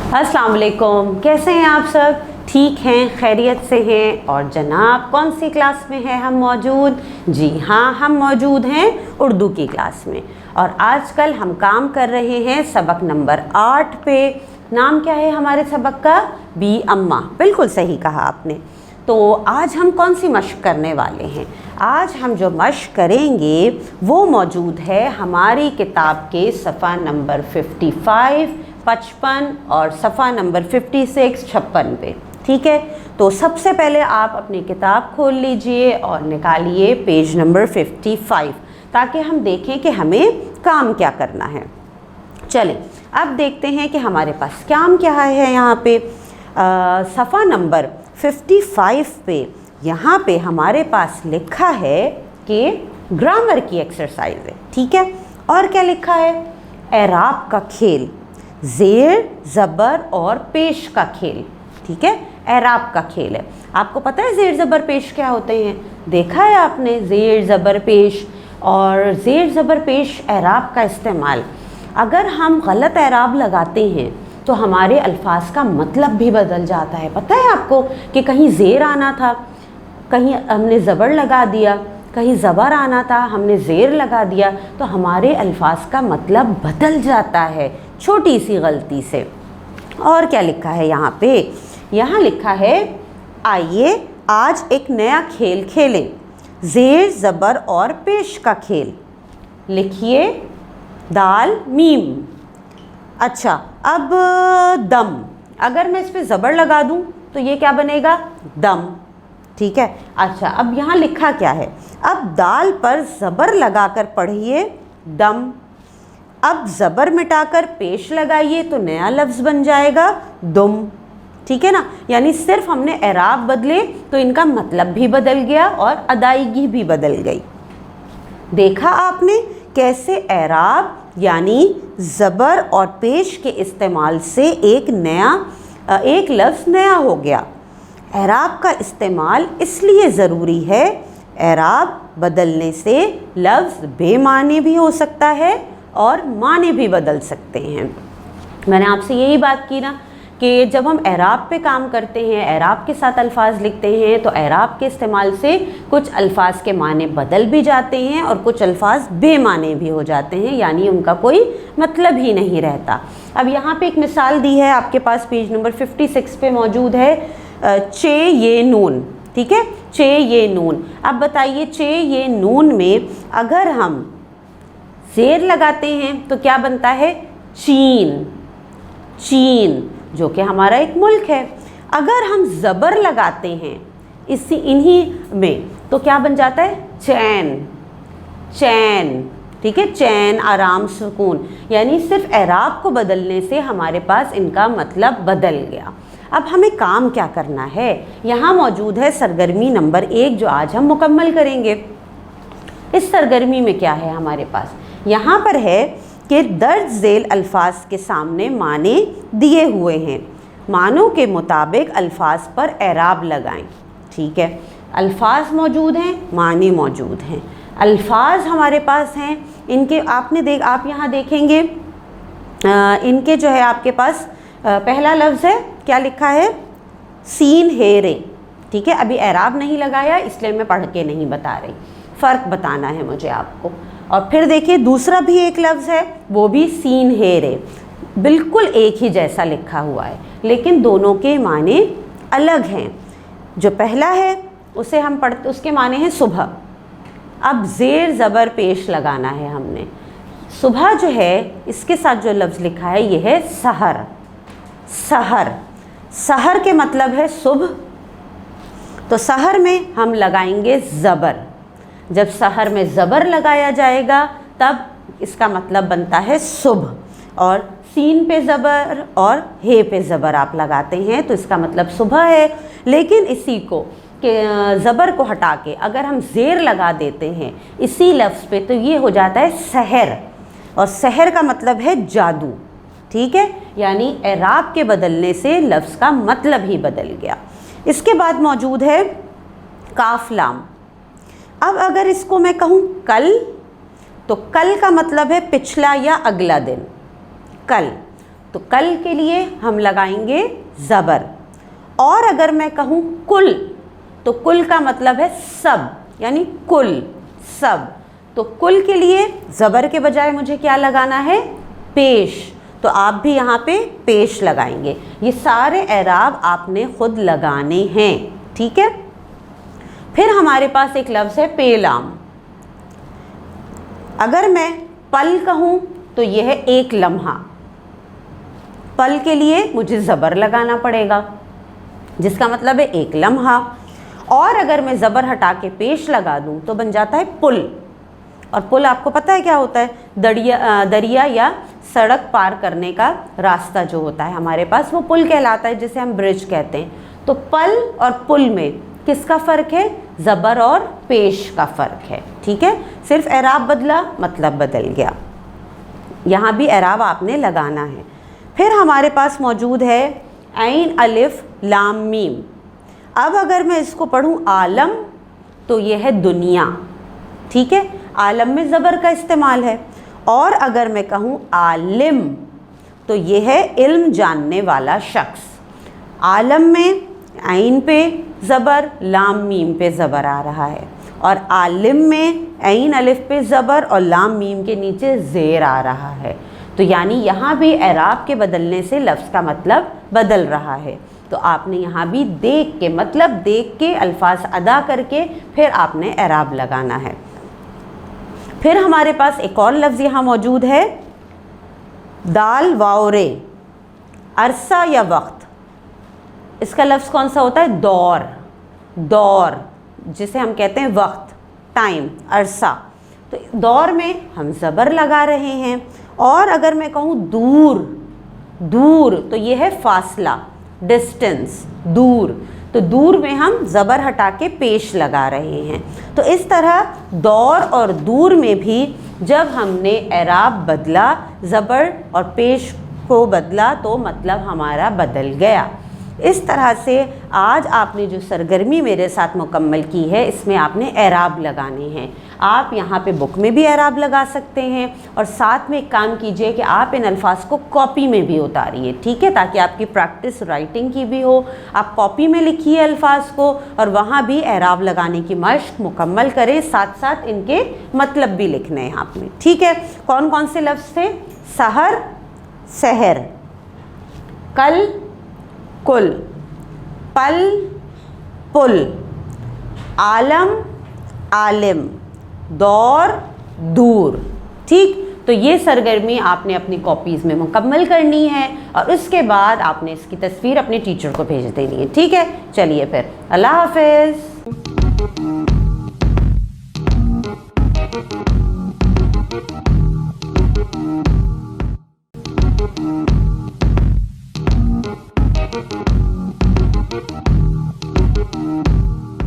अस्सलाम वालेकुम, कैसे हैं आप सब? ठीक हैं, खैरियत से हैं? और जनाब कौन सी क्लास में है हम मौजूद? जी हाँ, हम मौजूद हैं उर्दू की क्लास में। और आजकल हम काम कर रहे हैं सबक नंबर 8 पे। नाम क्या है हमारे सबक का? बी अम्मा। बिल्कुल सही कहा आपने। तो आज हम कौन सी मश्क करने वाले हैं? आज हम जो मश्क करेंगे वो मौजूद है हमारी किताब के सफ़ा नंबर 55, 55 और सफ़ा नंबर 56, 56 पे। ठीक है, तो सबसे पहले आप अपनी किताब खोल लीजिए और निकालिए पेज नंबर 55 ताकि हम देखें कि हमें काम क्या करना है। चलें, अब देखते हैं कि हमारे पास काम क्या है। यहाँ पे सफ़ा नंबर 55 पे यहाँ पे हमारे पास लिखा है कि ग्रामर की एक्सरसाइज है। ठीक है, और क्या लिखा है? एराब का खेल, ज़ेर ज़बर और पेश का खेल। ठीक है, एराब का खेल है। आपको पता है ज़ेर ज़बर पेश क्या होते हैं? देखा है आपने ज़ेर ज़बर पेश। और ज़ेर ज़बर पेश एराब का इस्तेमाल, अगर हम गलत एराब लगाते हैं तो हमारे अल्फाज का मतलब भी बदल जाता है। पता है आपको कि कहीं ज़ेर आना था, कहीं हमने ज़बर लगा दिया, कहीं ज़बर आना था, हमने ज़ेर लगा दिया, तो हमारे अल्फाज का मतलब बदल जाता है छोटी सी गलती से। और क्या लिखा है यहाँ पे? यहाँ लिखा है आइए आज एक नया खेल खेलें, ज़ेर ज़बर और पेश का खेल। लिखिए दाल मीम। अच्छा, अब दम, अगर मैं इस पर ज़बर लगा दूँ तो ये क्या बनेगा? दम। ठीक है, अच्छा अब यहाँ लिखा क्या है? अब दाल पर ज़बर लगाकर पढ़िए दम। अब ज़बर मिटाकर पेश लगाइए तो नया लफ्ज़ बन जाएगा दुम। ठीक है ना, यानी सिर्फ हमने एराब बदले तो इनका मतलब भी बदल गया और अदायगी भी बदल गई। देखा आपने कैसे एराब यानी ज़बर और पेश के इस्तेमाल से एक लफ्ज़ नया हो गया। एराब का इस्तेमाल इसलिए ज़रूरी है, एराब बदलने से लफ्ज़ बेमाने भी हो सकता है और माने भी बदल सकते हैं। मैंने आपसे यही बात की ना कि जब हम एराब पे काम करते हैं, एराब के साथ अल्फाज लिखते हैं, तो एराब के इस्तेमाल से कुछ अल्फाज के माने बदल भी जाते हैं और कुछ अल्फाज बेमाने भी हो जाते हैं, यानी उनका कोई मतलब ही नहीं रहता। अब यहाँ पे एक मिसाल दी है आपके पास पेज नंबर 56 पे मौजूद है, चे ये नून। ठीक है, चे ये नून। अब बताइए चे ये नून में अगर हम ज़ेर लगाते हैं तो क्या बनता है? चीन। चीन जो कि हमारा एक मुल्क है। अगर हम ज़बर लगाते हैं इन्हीं में तो क्या बन जाता है? चैन। चैन। ठीक है, चैन, आराम, सुकून। यानी सिर्फ एराब को बदलने से हमारे पास इनका मतलब बदल गया। अब हमें काम क्या करना है? यहाँ मौजूद है सरगर्मी नंबर 1 जो आज हम मुकम्मल करेंगे। इस सरगर्मी में क्या है हमारे पास? यहाँ पर है कि दर्ज झेल अल्फाज के सामने माने दिए हुए हैं, मानों के मुताबिक अल्फाज पर एराब लगाएं। ठीक है, अल्फाज मौजूद हैं, माने मौजूद हैं। अल्फाज हमारे पास हैं, इनके आप यहाँ देखेंगे इनके जो है आपके पास पहला लफ्ज़ है, क्या लिखा है? सीन हेरे। ठीक है, अभी एराब नहीं लगाया इसलिए मैं पढ़ के नहीं बता रही, फ़र्क बताना है मुझे आपको। और फिर देखिए दूसरा भी एक लफ्ज़ है, वो भी सीन हेरे, बिल्कुल एक ही जैसा लिखा हुआ है लेकिन दोनों के माने अलग हैं। जो पहला है उसे हम पढ़ते, उसके माने हैं सुबह। अब ज़ेर ज़बर पेश लगाना है हमने। सुबह जो है इसके साथ जो लफ्ज़ लिखा है ये है सहर। सहर, सहर के मतलब है सुबह, तो सहर में हम लगाएंगे ज़बर। जब सहर में ज़बर लगाया जाएगा तब इसका मतलब बनता है सुबह। और सीन पे ज़बर और हे पे ज़बर आप लगाते हैं तो इसका मतलब सुबह है। लेकिन इसी को ज़बर को हटा के अगर हम ज़ेर लगा देते हैं इसी लफ्ज़ पे तो ये हो जाता है सहर, और सहर का मतलब है जादू। ठीक है, यानी एराब के बदलने से लफ्ज़ का मतलब ही बदल गया। इसके बाद मौजूद है काफ लाम। अब अगर इसको मैं कहूँ कल, तो कल का मतलब है पिछला या अगला दिन, कल। तो कल के लिए हम लगाएंगे ज़बर। और अगर मैं कहूँ कुल, तो कुल का मतलब है सब, यानी कुल, सब। तो कुल के लिए ज़बर के बजाय मुझे क्या लगाना है? पेश। तो आप भी यहाँ पे पेश लगाएंगे। ये सारे एराब आपने खुद लगाने हैं, ठीक है। फिर हमारे पास एक लफ्ज़ है पेलाम। अगर मैं पल कहूँ तो यह है एक लम्हा। पल के लिए मुझे ज़बर लगाना पड़ेगा, जिसका मतलब है एक लम्हा। और अगर मैं ज़बर हटा के पेश लगा दूँ तो बन जाता है पुल। और पुल आपको पता है क्या होता है? दरिया या सड़क पार करने का रास्ता जो होता है हमारे पास, वो पुल कहलाता है, जिसे हम ब्रिज कहते हैं। तो पल और पुल में किसका फ़र्क है? ज़बर और पेश का फ़र्क है, ठीक है। सिर्फ एराब बदला, मतलब बदल गया। यहाँ भी एराब आपने लगाना है। फिर हमारे पास मौजूद है ऐन अलिफ लाम मीम। अब अगर मैं इसको पढ़ूँ आलम, तो ये है दुनिया, ठीक है। आलम में ज़बर का इस्तेमाल है। और अगर मैं कहूँ आलिम, तो ये है इल्म जानने वाला शख्स। आलम में ऐन पे ज़बर, लाम मीम पे ज़बर आ रहा है। और आलिम में ऐन अलिफ पे ज़बर और लाम मीम के नीचे ज़ेर आ रहा है। तो यानी यहाँ भी एराब के बदलने से लफ्ज़ का मतलब बदल रहा है। तो आपने यहाँ भी देख के, मतलब देख के अल्फाज अदा करके फिर आपने एराब लगाना है। फिर हमारे पास एक और लफ्ज़ यहाँ मौजूद है, दाल वाओरे, अरसा या वक्त। इसका लफ्ज़ कौन सा होता है? दौर। दौर जिसे हम कहते हैं वक्त, टाइम, अरसा। तो दौर में हम ज़बर लगा रहे हैं। और अगर मैं कहूँ दूर, दूर तो ये है फासला, डिस्टेंस, दूर। तो दूर में हम ज़बर हटा के पेश लगा रहे हैं। तो इस तरह दौर और दूर में भी जब हमने एराब बदला, ज़बर और पेश को बदला, तो मतलब हमारा बदल गया। इस तरह से आज आपने जो सरगर्मी मेरे साथ मुकम्मल की है, इसमें आपने एराब लगाने हैं। आप यहाँ पे बुक में भी एराब लगा सकते हैं, और साथ में एक काम कीजिए कि आप इन अल्फाज को कॉपी में भी उतारिए, ठीक है, ताकि आपकी प्रैक्टिस राइटिंग की भी हो। आप कॉपी में लिखिए अल्फाज को, और वहाँ भी एराब लगाने की मश्क मुकम्मल करें, साथ साथ इनके मतलब भी लिखने हैं आपने, ठीक है। कौन कौन से लफ्ज़ थे? सहर, सहर, कल, कुल, पल, पुल, आलम, आलिम, दौर, दूर, ठीक। तो ये सरगर्मी आपने अपनी कॉपीज़ में मुकम्मल करनी है, और उसके बाद आपने इसकी तस्वीर अपने टीचर को भेज देनी है, ठीक है। चलिए फिर, अल्लाह हाफिज़।